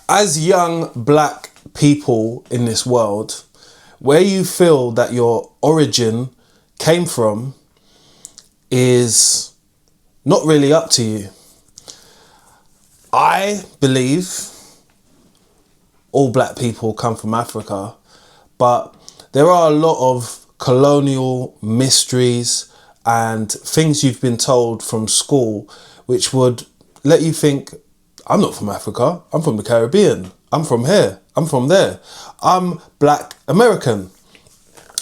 as young black people in this world, where you feel that your origin came from is not really up to you. I believe all black people come from Africa, but there are a lot of colonial mysteries and things you've been told from school which would let you think, I'm not from Africa, I'm from the Caribbean, I'm from here, I'm from there, I'm black American.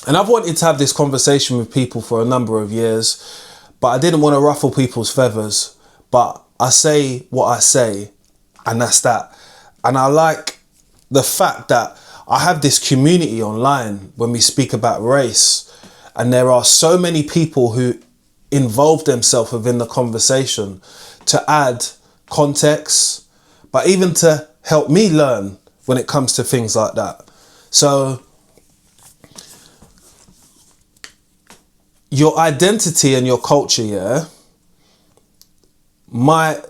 And I've wanted to have this conversation with people for a number of years, but I didn't want to ruffle people's feathers. But I say what I say, and that's that. And I like the fact that I have this community online when we speak about race, and there are so many people who involve themselves within the conversation to add context, but even to help me learn when it comes to things like that. So your identity and your culture, yeah, might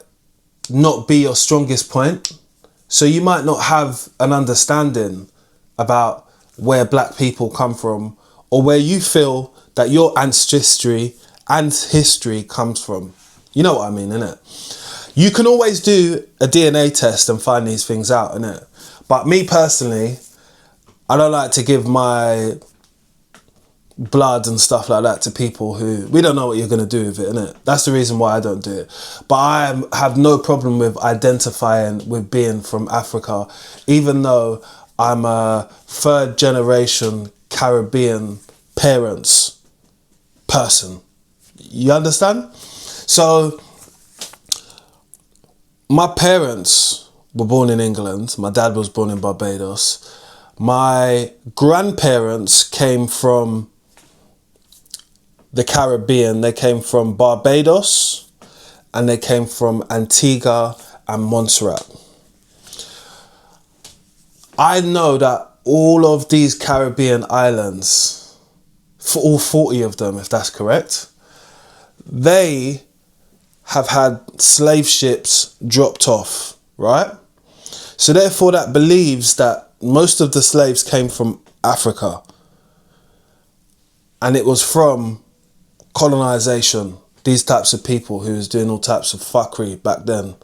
not be your strongest point. So you might not have an understanding about where black people come from, or where you feel that your ancestry and history comes from. You know what I mean, innit? You can always do a DNA test and find these things out, innit? But me personally, I don't like to give my blood and stuff like that to people who, we don't know what you're going to do with it, innit? That's the reason why I don't do it. But I have no problem with identifying with being from Africa, even though I'm a third generation Caribbean parents person. You understand? So my parents were born in England. My dad was born in Barbados. My grandparents came from the Caribbean. They came from Barbados and they came from Antigua and Montserrat. I know that all of these Caribbean islands, for all 40 of them, if that's correct, they have had slave ships dropped off, right? So therefore that believes that most of the slaves came from Africa, and it was from colonization, these types of people who was doing all types of fuckery back then.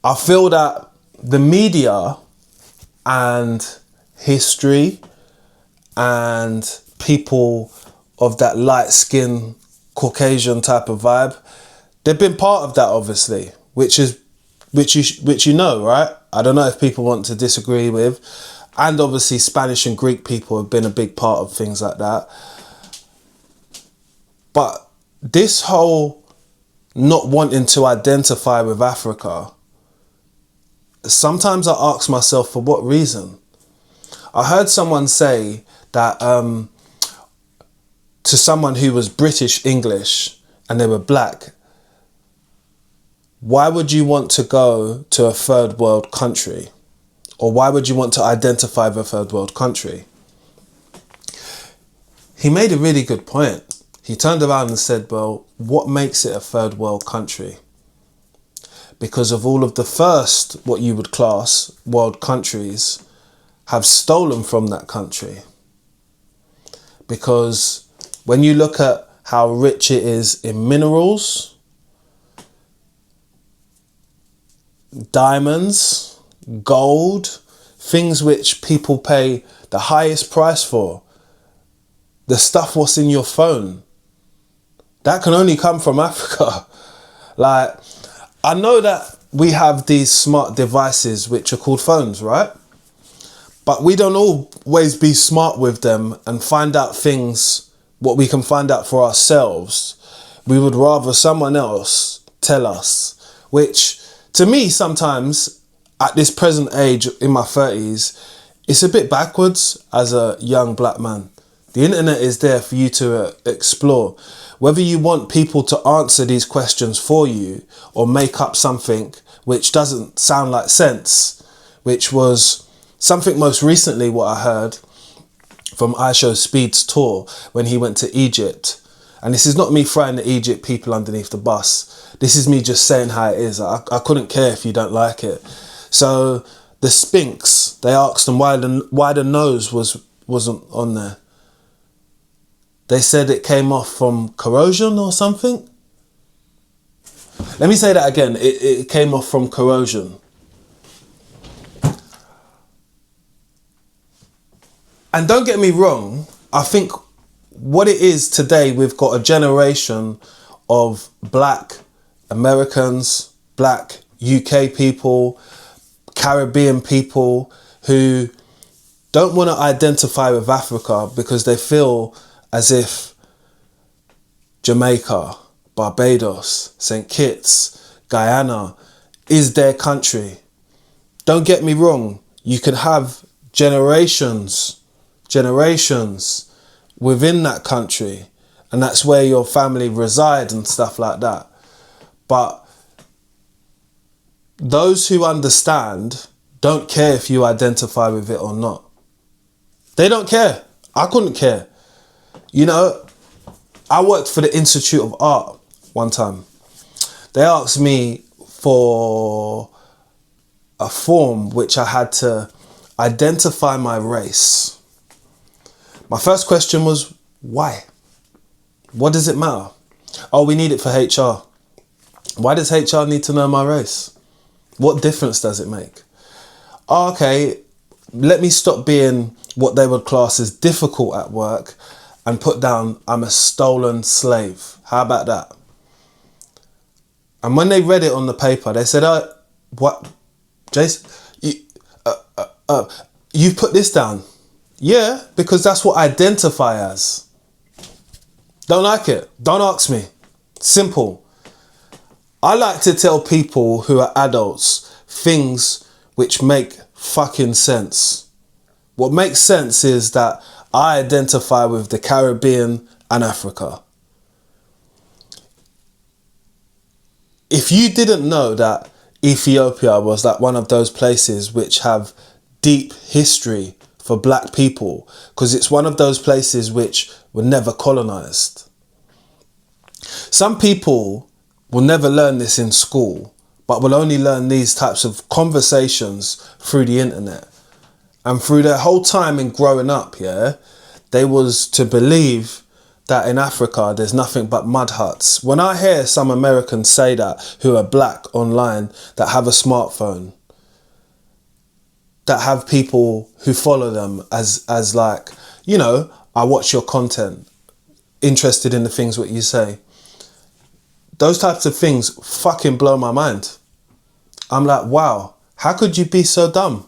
I feel that the media and history and people of that light skin Caucasian type of vibe, they've been part of that, obviously, which you know, right? I don't know if people want to disagree with. And obviously Spanish and Greek people have been a big part of things like that. But this whole not wanting to identify with Africa, sometimes I ask myself, for what reason? I heard someone say that to someone who was British English and they were black, why would you want to go to a third world country? Or why would you want to identify with a third world country? He made a really good point. He turned around and said, well, what makes it a third world country? Because of all of the first, what you would class, world countries have stolen from that country. Because when you look at how rich it is in minerals, diamonds, gold, things which people pay the highest price for, the stuff what's in your phone, that can only come from Africa. Like, I know that we have these smart devices which are called phones, right? But we don't always be smart with them and find out things, what we can find out for ourselves. We would rather someone else tell us, which to me sometimes at this present age in my 30s, it's a bit backwards as a young black man. The internet is there for you to explore. Whether you want people to answer these questions for you or make up something which doesn't sound like sense, which was something most recently what I heard from Aisha Speed's tour when he went to Egypt. And this is not me throwing the Egypt people underneath the bus. This is me just saying how it is. I couldn't care if you don't like it. So the Sphinx, they asked them why the nose wasn't on there. They said it came off from corrosion or something. Let me say that again. It came off from corrosion. And don't get me wrong, I think what it is today, we've got a generation of black Americans, black UK people, Caribbean people who don't want to identify with Africa because they feel as if Jamaica, Barbados, St. Kitts, Guyana is their country. Don't get me wrong, you can have generations within that country, and that's where your family reside and stuff like that. But those who understand don't care if you identify with it or not. They don't care. I couldn't care. You know, I worked for the Institute of Art one time. They asked me for a form which I had to identify my race. My first question was, why? What does it matter? Oh, we need it for HR. Why does HR need to know my race? What difference does it make? Oh, okay, let me stop being what they would class as difficult at work and put down I'm a stolen slave. How about that? And when they read it on the paper, they said, what, Jace, you've put this down. Yeah, because that's what I identify as. Don't like it? Don't ask me. Simple. I like to tell people who are adults things which make fucking sense. What makes sense is that I identify with the Caribbean and Africa. If you didn't know that Ethiopia was like one of those places which have deep history for black people, because it's one of those places which were never colonized. Some people will never learn this in school, but will only learn these types of conversations through the internet. And through their whole time in growing up, yeah, they was to believe that in Africa there's nothing but mud huts. When I hear some Americans say that, who are black online, that have a smartphone, that have people who follow them as like, you know, I watch your content, interested in the things what you say. Those types of things fucking blow my mind. I'm like, wow, how could you be so dumb?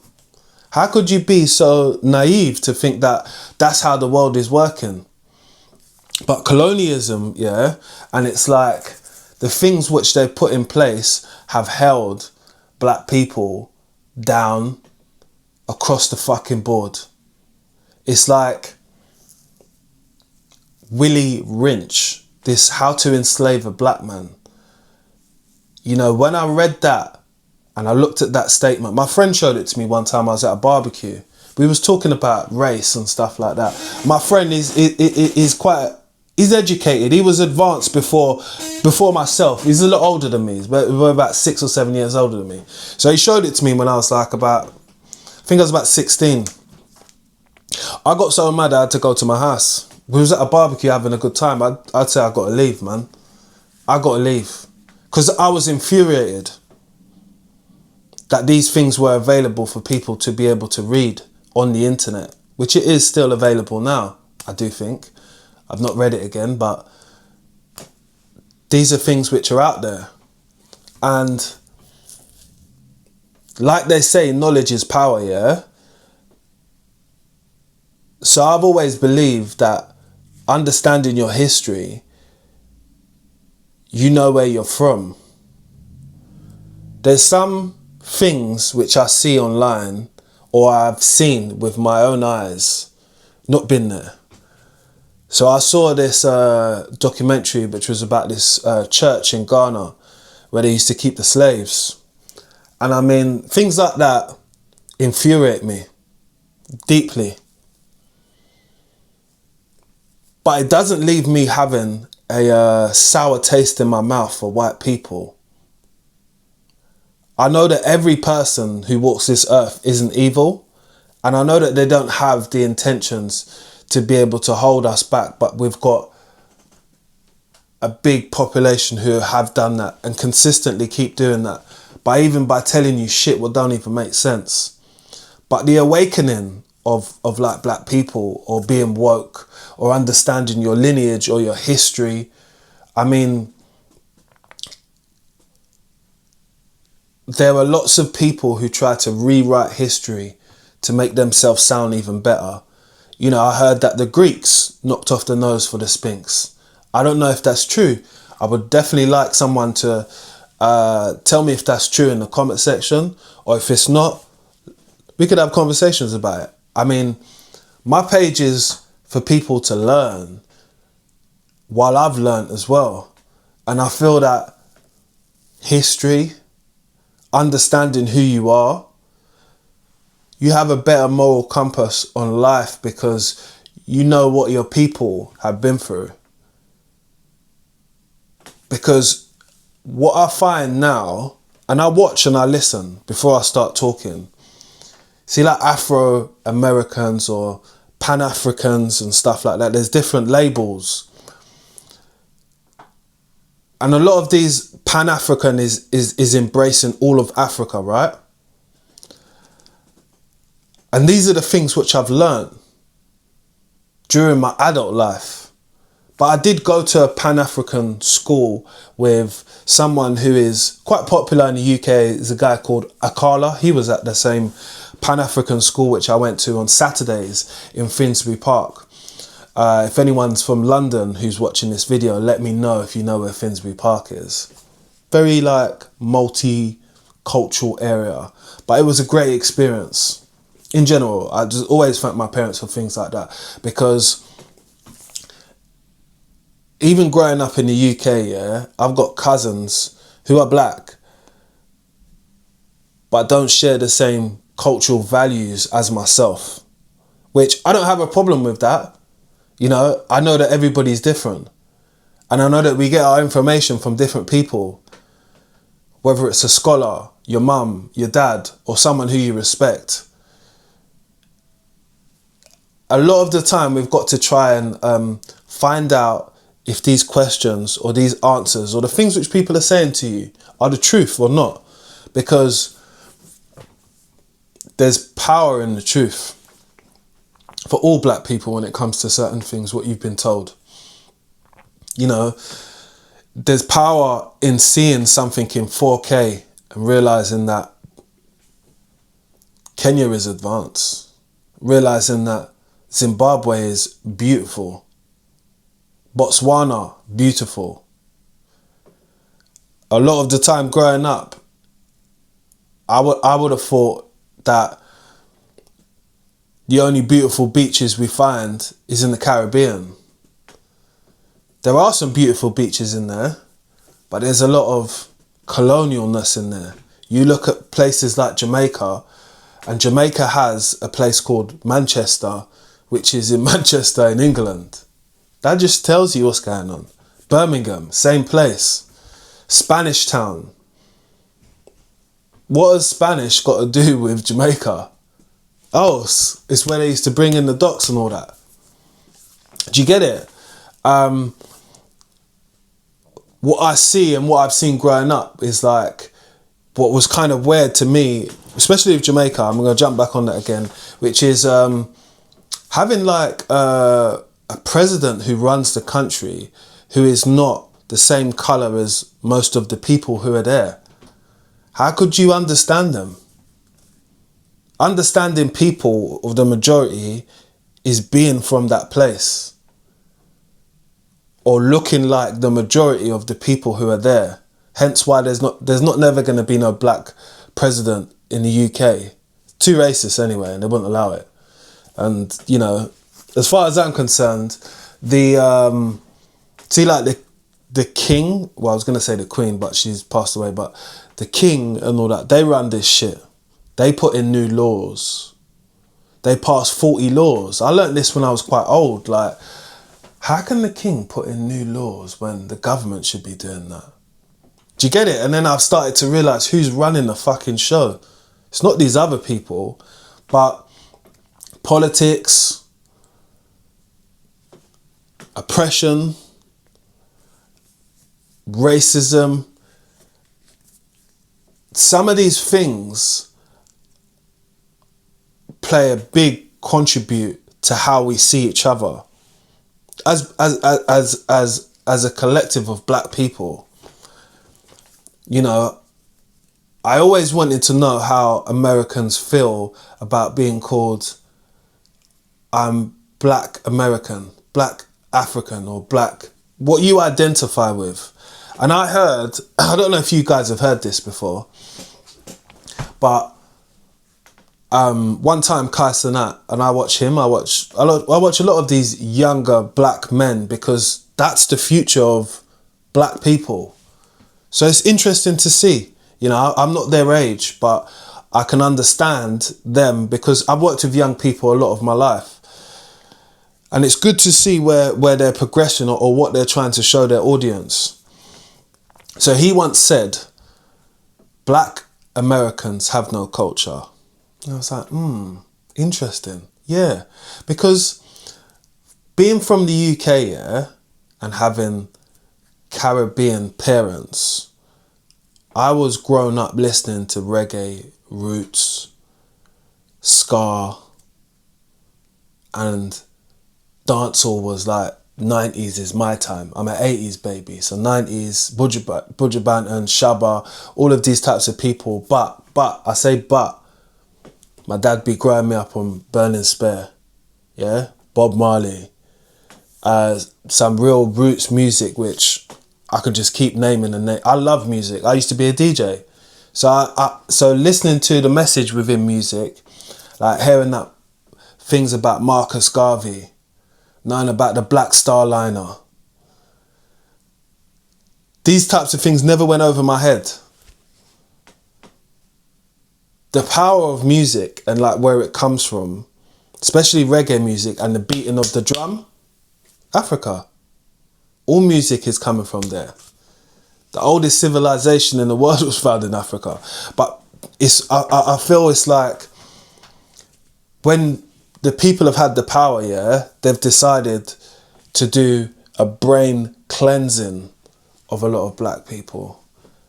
How could you be so naive to think that that's how the world is working? But colonialism, yeah, and it's like the things which they put in place have held black people down across the fucking board. It's like Willie Lynch, this How to Enslave a Black Man. You know, when I read that and I looked at that statement, my friend showed it to me one time. I was at a barbecue. We was talking about race and stuff like that. My friend is he's educated. He was advanced before myself. He's a lot older than me. We're about 6 or 7 years older than me. So he showed it to me when I was like I think I was about 16. I got so mad I had to go to my house. We was at a barbecue having a good time. I'd say I got to leave, man. I got to leave. Because I was infuriated that these things were available for people to be able to read on the internet, which it is still available now, I do think. I've not read it again, but these are things which are out there. And like they say, knowledge is power, yeah? So I've always believed that understanding your history, you know where you're from. There's some things which I see online or I've seen with my own eyes, not been there. So I saw this documentary which was about this church in Ghana where they used to keep the slaves. And I mean, things like that infuriate me deeply. But it doesn't leave me having a sour taste in my mouth for white people. I know that every person who walks this earth isn't evil, and I know that they don't have the intentions to be able to hold us back, but we've got a big population who have done that and consistently keep doing that, by telling you shit what don't even make sense. But the awakening of like black people, or being woke, or understanding your lineage or your history, I mean, there are lots of people who try to rewrite history to make themselves sound even better. You know, I heard that the Greeks knocked off the nose for the Sphinx. I don't know if that's true. I would definitely like someone to tell me if that's true in the comment section, or if it's not, we could have conversations about it. I mean, my page is for people to learn while I've learned as well. And I feel that history, understanding who you are, you have a better moral compass on life because you know what your people have been through. Because what I find now, and I watch and I listen before I start talking, see, like Afro-Americans or Pan-Africans and stuff like that, there's different labels. And a lot of these Pan-African is embracing all of Africa, right? And these are the things which I've learned during my adult life. But I did go to a Pan-African school with someone who is quite popular in the UK. Is a guy called Akala. He was at the same Pan-African school which I went to on Saturdays in Finsbury Park. If anyone's from London who's watching this video, let me know if you know where Finsbury Park is. Very like multicultural area, but it was a great experience. In general, I just always thank my parents for things like that, because even growing up in the UK, yeah, I've got cousins who are black, but don't share the same cultural values as myself, which I don't have a problem with that. You know, I know that everybody's different, and I know that we get our information from different people, whether it's a scholar, your mum, your dad, or someone who you respect. A lot of the time we've got to try and find out if these questions or these answers or the things which people are saying to you are the truth or not, because there's power in the truth for all black people when it comes to certain things, what you've been told. You know, there's power in seeing something in 4K and realising that Kenya is advanced, realising that Zimbabwe is beautiful, Botswana, beautiful. A lot of the time growing up, I would have thought that the only beautiful beaches we find is in the Caribbean. There are some beautiful beaches in there, but there's a lot of colonialness in there. You look at places like Jamaica, and Jamaica has a place called Manchester, which is in Manchester in England. That just tells you what's going on. Birmingham, same place. Spanish Town. What has Spanish got to do with Jamaica? Oh, it's where they used to bring in the docks and all that. Do you get it? What I see and what I've seen growing up is like, what was kind of weird to me, especially with Jamaica, I'm going to jump back on that again, which is having like a president who runs the country who is not the same colour as most of the people who are there. How could you understand them? Understanding people of the majority is being from that place, or looking like the majority of the people who are there. Hence why there's not never going to be no black president in the UK. Too racist anyway, and they wouldn't allow it. And you know, as far as I'm concerned, the king, well, I was going to say the queen, but she's passed away, but the king and all that, they run this shit. They put in new laws. They passed 40 laws. I learned this when I was quite old. Like, How can the king put in new laws when the government should be doing that? Do you get it? And then I've started to realise who's running the fucking show. It's not these other people, but politics, oppression, racism. Some of these things play a big contribute to how we see each other as a collective of black people. You know, I always wanted to know how Americans feel about being called black American, black African, or black, what you identify with. And I heard, I don't know if you guys have heard this before, but one time Kai Cenat, and I watch him, I watch a lot of these younger black men, because that's the future of black people. So it's interesting to see. You know, I'm not their age, but I can understand them because I've worked with young people a lot of my life. And it's good to see where they're progressing or what they're trying to show their audience. So he once said, black Americans have no culture. And I was like, interesting. Yeah, because being from the UK, yeah, and having Caribbean parents, I was grown up listening to reggae, roots, ska, and dancehall was like 90s is my time. I'm an 80s baby. So 90s, Buju Banton, Shabba, all of these types of people. But, my dad be growing me up on Burning Spear, yeah? Bob Marley, some real roots music, which I could just keep naming and name. I love music. I used to be a DJ. So listening to the message within music, like hearing that things about Marcus Garvey, knowing about the Black Star Liner. These types of things never went over my head. The power of music and like where it comes from, especially reggae music and the beating of the drum, Africa. All music is coming from there. The oldest civilization in the world was found in Africa. But I feel it's like when the people have had the power, yeah, they've decided to do a brain cleansing of a lot of black people.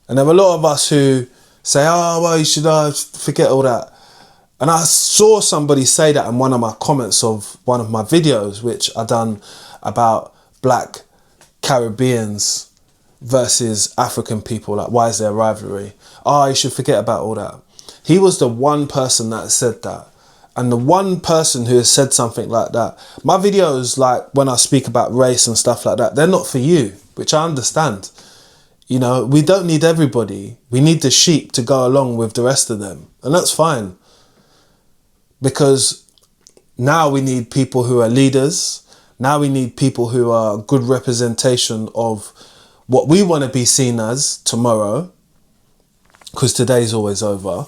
And there are a lot of us who say, oh, well, you should forget all that. And I saw somebody say that in one of my comments of one of my videos, which I done about black Caribbeans versus African people. Like, why is there a rivalry? Oh, you should forget about all that. He was the one person that said that. And the one person who has said something like that, my videos, like when I speak about race and stuff like that, they're not for you, which I understand. You know, we don't need everybody. We need the sheep to go along with the rest of them. And that's fine. Because now we need people who are leaders. Now we need people who are good representation of what we want to be seen as tomorrow. Because today's always over.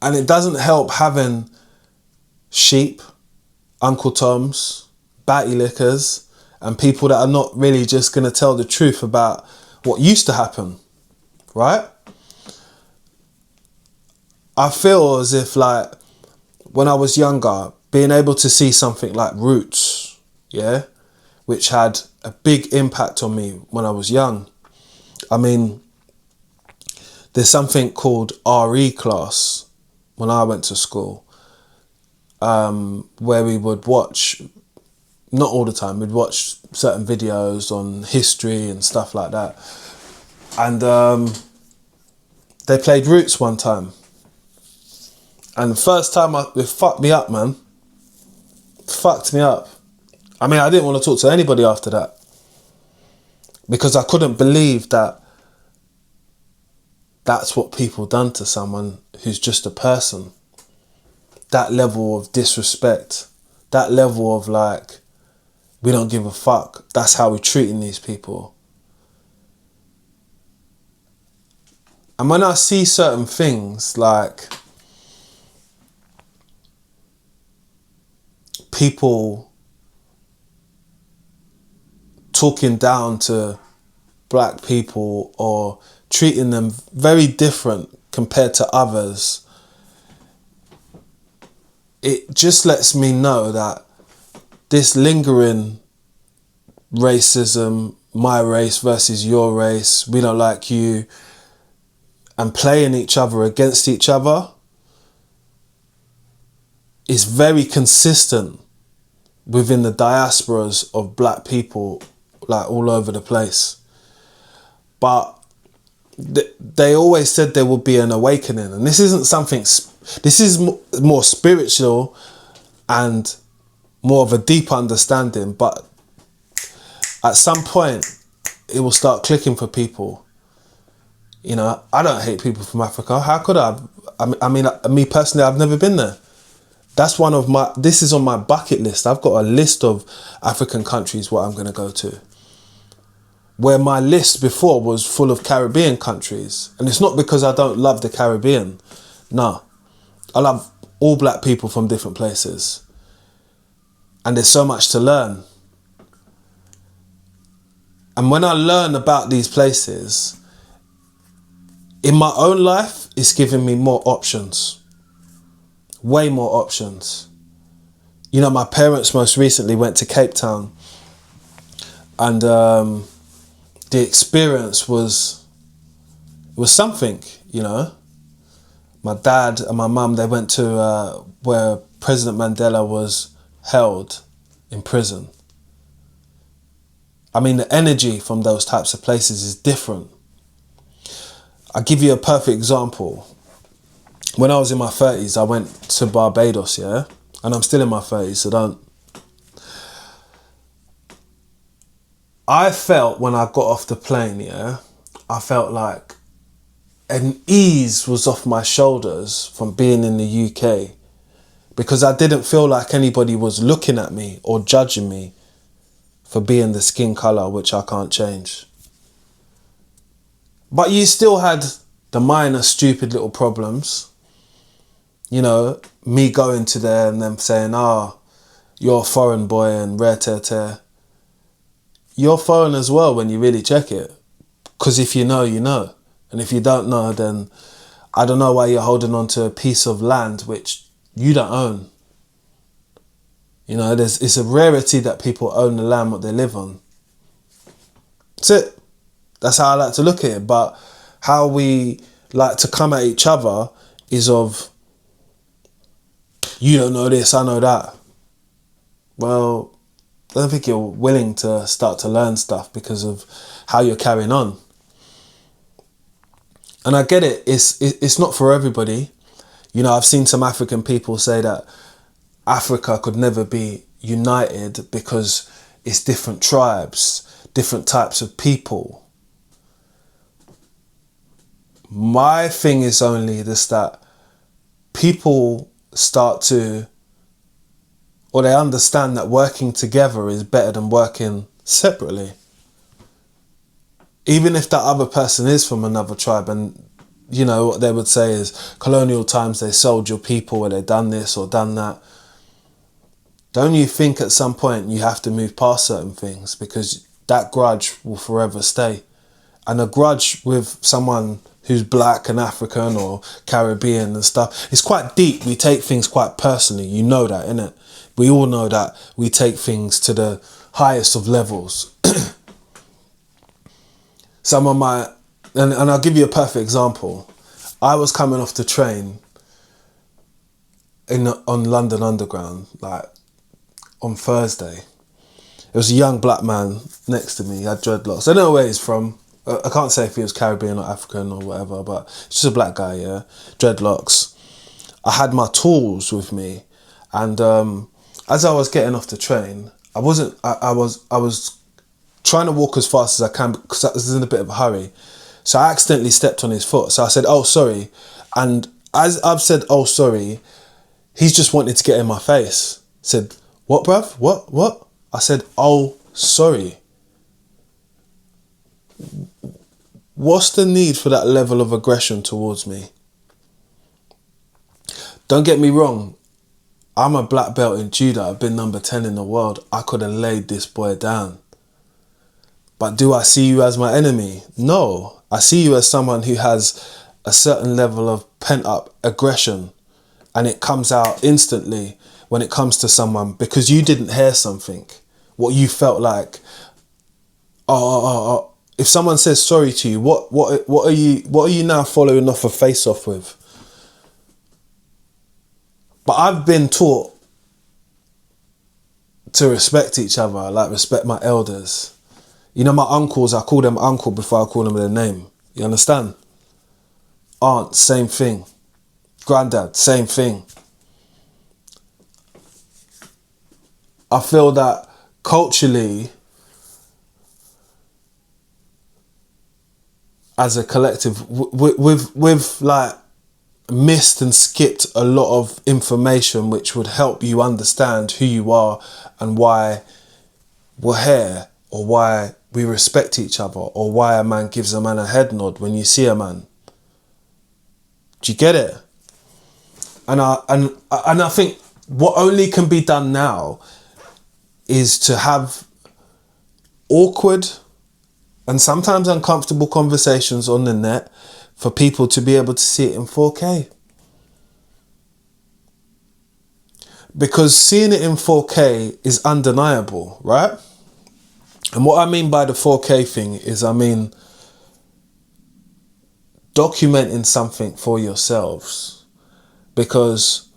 And it doesn't help having sheep, Uncle Toms, batty lickers, and people that are not really just going to tell the truth about what used to happen, right? I feel as if, like, when I was younger, being able to see something like Roots, yeah, which had a big impact on me when I was young. I mean, there's something called RE class when I went to school, where we would watch, not all the time, we'd watch certain videos on history and stuff like that. And they played Roots one time. And the first time, it fucked me up, man. Fucked me up. I mean, I didn't want to talk to anybody after that. Because I couldn't believe that that's what people done to someone who's just a person. That level of disrespect. That level of like, we don't give a fuck. That's how we're treating these people. And when I see certain things like people talking down to black people or treating them very different compared to others, it just lets me know that this lingering racism, my race versus your race, we don't like you, and playing each other against each other is very consistent within the diasporas of black people, like all over the place. But they always said there would be an awakening, and this isn't something, this is more spiritual and more of a deep understanding, but at some point it will start clicking for people. You know, I don't hate people from Africa. How could I? I mean, me personally, I've never been there. That's one of my, this is on my bucket list. I've got a list of African countries what I'm going to go to. Where my list before was full of Caribbean countries. And it's not because I don't love the Caribbean. No. I love all black people from different places. And there's so much to learn. And when I learn about these places, in my own life, it's giving me more options. Way more options. You know, my parents most recently went to Cape Town, and the experience was something, you know. My dad and my mum, they went to where President Mandela was held in prison. I mean, the energy from those types of places is different. I'll give you a perfect example. When I was in my 30s, I went to Barbados, yeah? And I'm still in my 30s, so don't... I felt when I got off the plane, yeah, I felt like an ease was off my shoulders from being in the UK, because I didn't feel like anybody was looking at me or judging me for being the skin colour, which I can't change. But you still had the minor stupid little problems. You know, me going to there and them saying, you're a foreign boy and rare tear tear. You're foreign as well when you really check it. Because if you know, you know. And if you don't know, then I don't know why you're holding on to a piece of land which you don't own. You know, it's a rarity that people own the land what they live on. That's it. That's how I like to look at it. But how we like to come at each other is of, you don't know this, I know that. Well, I don't think you're willing to start to learn stuff because of how you're carrying on. And I get it, it's not for everybody. You know, I've seen some African people say that Africa could never be united because it's different tribes, different types of people. My thing is only this, that people start to, or they understand that working together is better than working separately. Even if that other person is from another tribe, and you know what they would say is colonial times, they sold your people, or they done this or done that. Don't you think at some point you have to move past certain things, because that grudge will forever stay. And a grudge with someone who's black and African or Caribbean and stuff, it's quite deep. We take things quite personally. You know that, innit? We all know that we take things to the highest of levels. Some of my, and I'll give you a perfect example. I was coming off the train on London Underground, like on Thursday. There was a young black man next to me. He had dreadlocks. I don't know where he's from. I can't say if he was Caribbean or African or whatever, but it's just a black guy, yeah. Dreadlocks. I had my tools with me, and as I was getting off the train, I was trying to walk as fast as I can because I was in a bit of a hurry. So I accidentally stepped on his foot. So I said, "Oh, sorry." And as I've said, "Oh, sorry," he's just wanted to get in my face. Said, "What, bruv? What?" I said, "Oh, sorry." What's the need for that level of aggression towards me? Don't get me wrong. I'm a black belt in judo. I've been number 10 in the world. I could have laid this boy down. But do I see you as my enemy? No. I see you as someone who has a certain level of pent-up aggression, and it comes out instantly when it comes to someone because you didn't hear something, what you felt like. If someone says sorry to you, what are you now following off a face off with? But I've been taught to respect each other, like respect my elders. You know, my uncles, I call them uncle before I call them their name. You understand? Aunt, same thing. Granddad, same thing. I feel that culturally, as a collective, we've like missed and skipped a lot of information which would help you understand who you are and why we're here, or why we respect each other, or why a man gives a man a head nod when you see a man. Do you get it? And I think what only can be done now is to have awkward and sometimes uncomfortable conversations on the net for people to be able to see it in 4K. Because seeing it in 4K is undeniable, right? And what I mean by the 4K thing is, I mean documenting something for yourselves. Because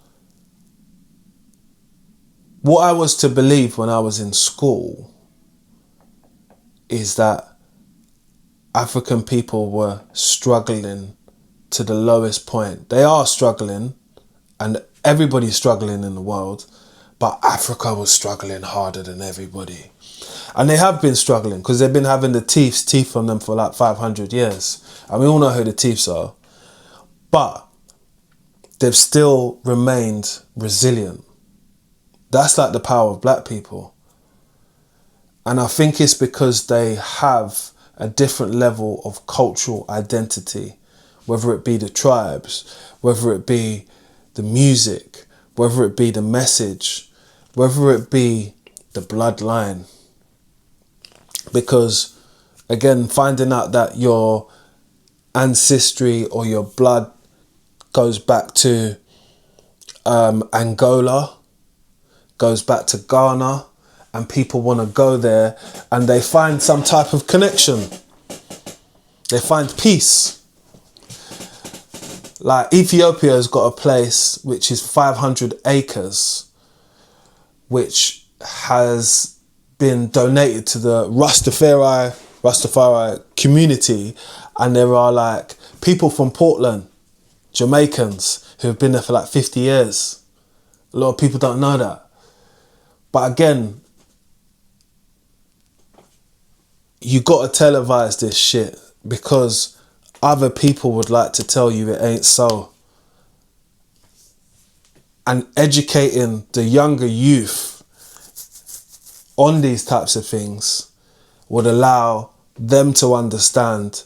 what I was to believe when I was in school is that African people were struggling to the lowest point. They are struggling, and everybody's struggling in the world, but Africa was struggling harder than everybody. And they have been struggling because they've been having the teeth on them for like 500 years. And we all know who the Chiefs are. But they've still remained resilient. That's like the power of black people. And I think it's because they have a different level of cultural identity, whether it be the tribes, whether it be the music, whether it be the message, whether it be the bloodline. Because, again, finding out that your ancestry or your blood goes back to Angola, goes back to Ghana, and people want to go there and they find some type of connection. They find peace. Like Ethiopia has got a place which is 500 acres, which has been donated to the Rastafari community, and there are like people from Portland, Jamaicans, who have been there for like 50 years. A lot of people don't know that. But again, you got to televise this shit because other people would like to tell you it ain't so. And educating the younger youth on these types of things would allow them to understand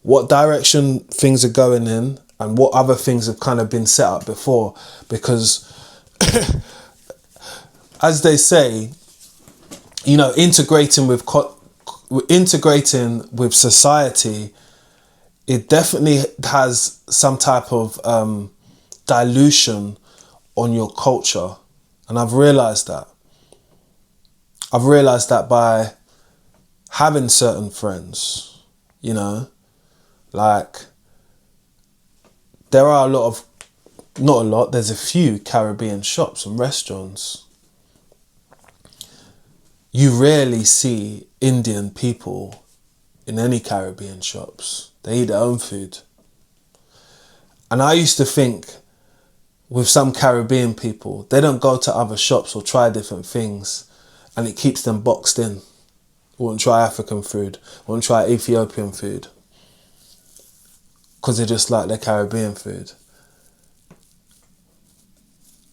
what direction things are going in and what other things have kind of been set up before. Because as they say, you know, integrating with society, it definitely has some type of dilution on your culture. And I've realised that. I've realised that by having certain friends, you know, like there are there's a few Caribbean shops and restaurants. You rarely see Indian people in any Caribbean shops. They eat their own food. And I used to think with some Caribbean people, they don't go to other shops or try different things, and it keeps them boxed in. Won't try African food, won't try Ethiopian food, because they just like their Caribbean food.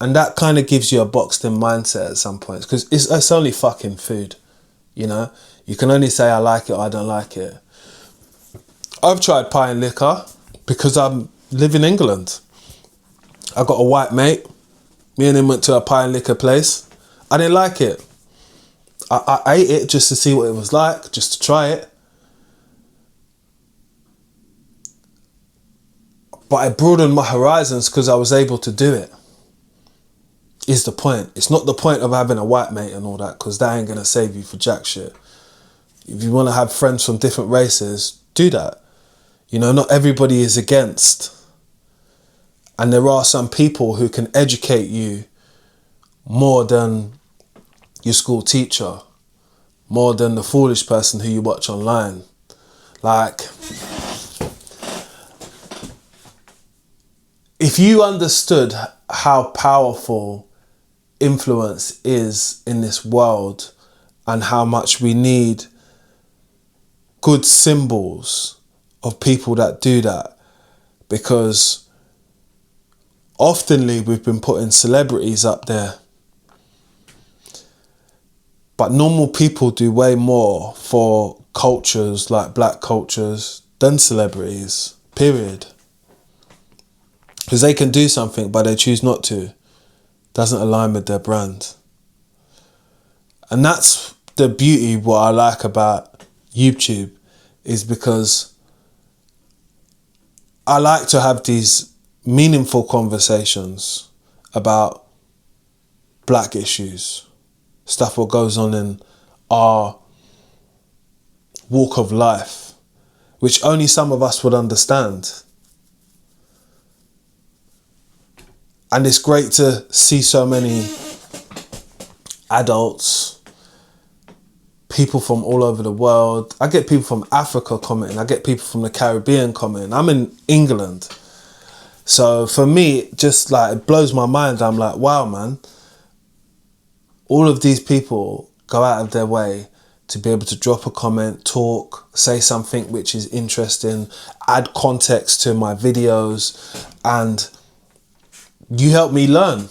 And that kind of gives you a boxed in mindset at some points, because it's only fucking food, you know? You can only say I like it or I don't like it. I've tried pie and liquor because I live in England. I got a white mate. Me and him went to a pie and liquor place. I didn't like it. I ate it just to see what it was like, just to try it. But I broadened my horizons because I was able to do it. Is the point. It's not the point of having a white mate and all that, because that ain't going to save you for jack shit. If you want to have friends from different races, do that. You know, not everybody is against. And there are some people who can educate you more than your school teacher, more than the foolish person who you watch online. Like, if you understood how powerful influence is in this world and how much we need good symbols of people that do that, because oftenly we've been putting celebrities up there, but normal people do way more for cultures like black cultures than celebrities, period. Because they can do something but they choose not to. Doesn't align with their brand. And that's the beauty, what I like about YouTube, is because I like to have these meaningful conversations about black issues, stuff what goes on in our walk of life, which only some of us would understand. And it's great to see so many adults, people from all over the world. I get people from Africa commenting. I get people from the Caribbean commenting. I'm in England. So for me, just like, it blows my mind. I'm like, wow, man. All of these people go out of their way to be able to drop a comment, talk, say something which is interesting, add context to my videos, and you help me learn.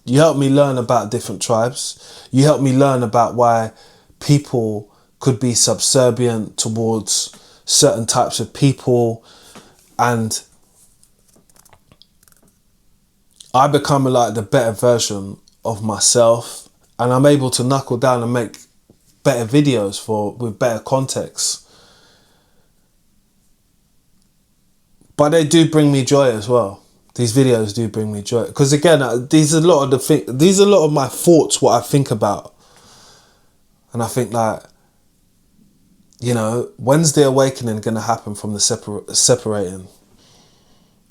You help me learn about different tribes. You help me learn about why people could be subservient towards certain types of people. And I become like the better version of myself. And I'm able to knuckle down and make better videos with better context. But they do bring me joy as well. These videos do bring me joy, because again, these are a lot of my thoughts, what I think about, and I think like, you know, when's the awakening going to happen from the separating?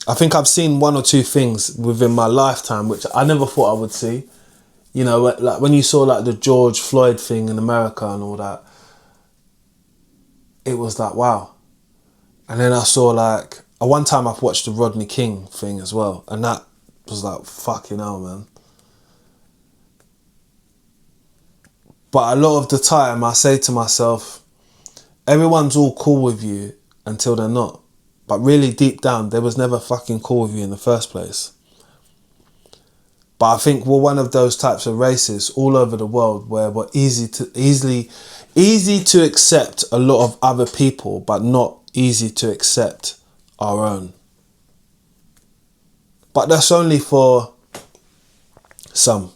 I think I've seen one or two things within my lifetime which I never thought I would see. You know, like when you saw like the George Floyd thing in America and all that, it was like, wow. And then I saw like, at one time I've watched the Rodney King thing as well, and that was like, fucking hell, man. But a lot of the time I say to myself, everyone's all cool with you until they're not. But really deep down, they was never fucking cool with you in the first place. But I think we're one of those types of races all over the world where we're easy to accept a lot of other people, but not easy to accept our own. But that's only for some.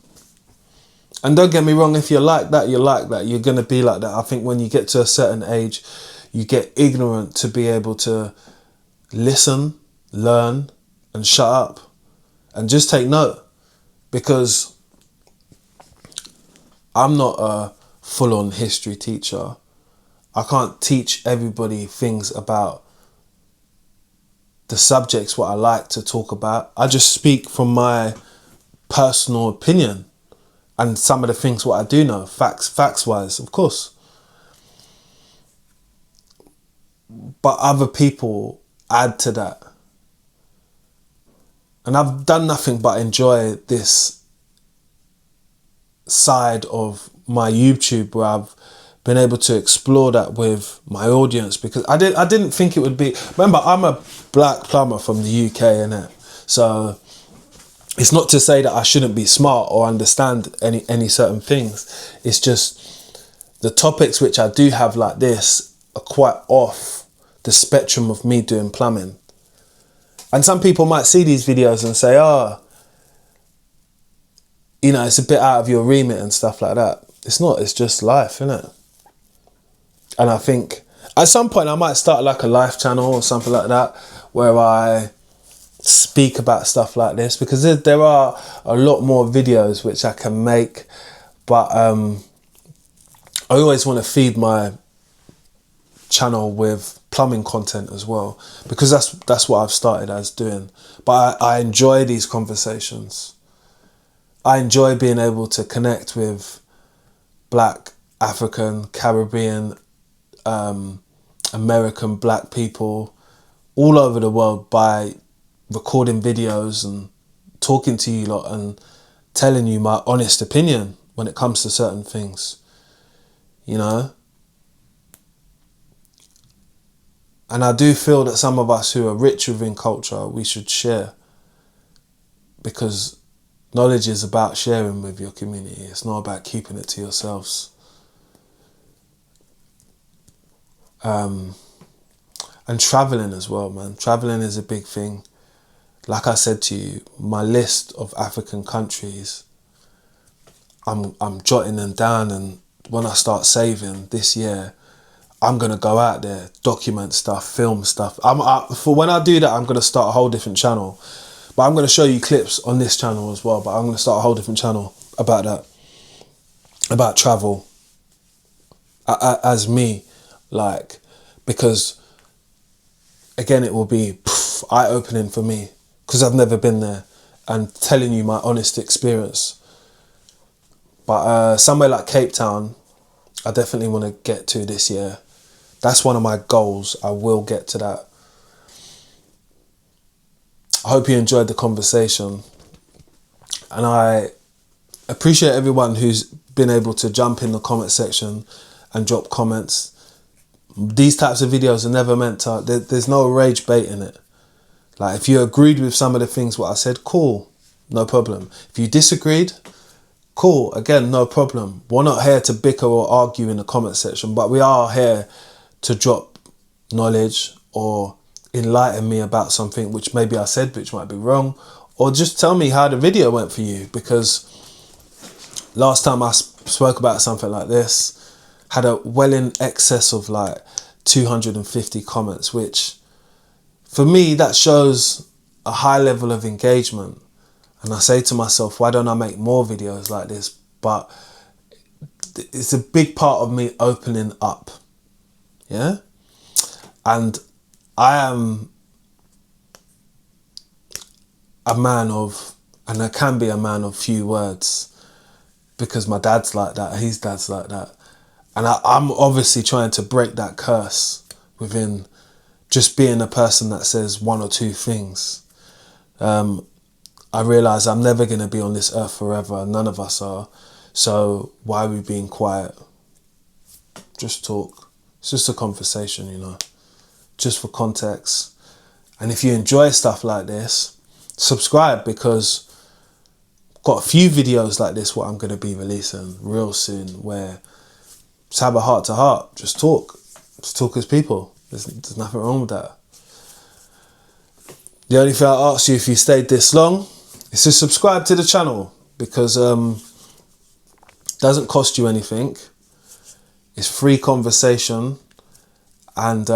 And don't get me wrong, if you're like that, you're like that. You're going to be like that. I think when you get to a certain age, you get ignorant to be able to listen, learn, and shut up. And just take note. Because I'm not a full-on history teacher. I can't teach everybody things about the subjects what I like to talk about. I just speak from my personal opinion and some of the things what I do know, facts wise, of course. But other people add to that. And I've done nothing but enjoy this side of my YouTube where I've been able to explore that with my audience, because I didn't think it would be. Remember, I'm a black plumber from the UK, innit? So it's not to say that I shouldn't be smart or understand any certain things. It's just the topics which I do have like this are quite off the spectrum of me doing plumbing. And some people might see these videos and say, oh, you know, it's a bit out of your remit and stuff like that. It's not, it's just life, innit? And I think at some point I might start like a life channel or something like that, where I speak about stuff like this, because there are a lot more videos which I can make, but I always want to feed my channel with plumbing content as well, because that's what I've started as doing. But I enjoy these conversations. I enjoy being able to connect with Black, African, Caribbean, American Black people all over the world by recording videos and talking to you lot and telling you my honest opinion when it comes to certain things, you know. And I do feel that some of us who are rich within culture, we should share, because knowledge is about sharing with your community. It's not about keeping it to yourselves. And traveling as well, man. Traveling is a big thing. Like I said to you, my list of African countries, I'm jotting them down, and when I start saving this year, I'm gonna go out there, document stuff, film stuff. For when I do that, I'm gonna start a whole different channel. But I'm gonna show you clips on this channel as well. But I'm gonna start a whole different channel about that, about travel, as me, like, because again, it will be eye-opening for me, because I've never been there, and telling you my honest experience. But somewhere like Cape Town, I definitely want to get to this year. That's one of my goals. I will get to that. I hope you enjoyed the conversation, and I appreciate everyone who's been able to jump in the comment section and drop comments. These types of videos are never meant to, there's no rage bait in it. Like, if you agreed with some of the things what I said, cool, no problem. If you disagreed, cool, again, no problem. We're not here to bicker or argue in the comment section, but we are here to drop knowledge or enlighten me about something which maybe I said which might be wrong, or just tell me how the video went for you, because last time I spoke about something like this, had a well in excess of like 250 comments, which for me, that shows a high level of engagement. And I say to myself, why don't I make more videos like this? But it's a big part of me opening up. Yeah? And I am a man of, and I can be a man of few words, because my dad's like that, his dad's like that. And I'm obviously trying to break that curse within just being a person that says one or two things. I realise I'm never going to be on this earth forever. None of us are. So why are we being quiet? Just talk. It's just a conversation, you know. Just for context. And if you enjoy stuff like this, subscribe, because I've got a few videos like this what I'm going to be releasing real soon, where just have a heart to heart. Just talk. Just talk as people. There's nothing wrong with that. The only thing I ask you, if you stayed this long, is to subscribe to the channel, because it doesn't cost you anything. It's free conversation, and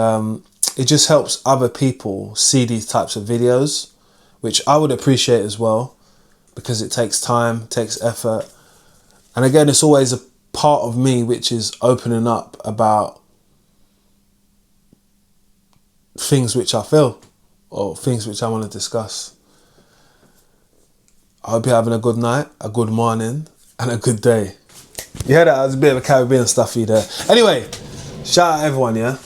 it just helps other people see these types of videos, which I would appreciate as well, because it takes time, takes effort. And again, it's always a part of me which is opening up about things which I feel, or things which I want to discuss. I hope you're having a good night, a good morning, and a good day. You heard that? I was a bit of a Caribbean stuffy there. Anyway, shout out everyone, yeah?